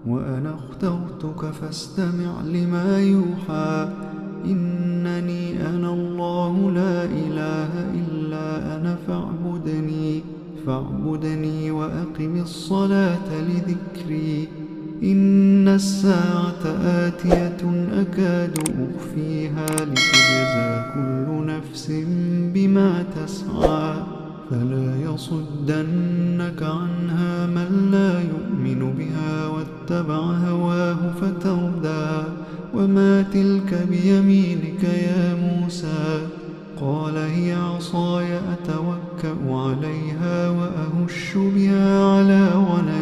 وأنا اخترتك فاستمع لما يوحى. إنني أنا الله لا إله إلا أنا فاعبدني وأقم الصلاة لذكري. إن الساعة آتية أكاد أخفيها لتجزى كل نفس بما تسعى. فلا يصدنك عنها من لا يؤمن بها واتبع هواه فتردى. وما تلك بيمينك يا موسى؟ قال هي عصاي أتوكأ عليها وأهش بها على غنمي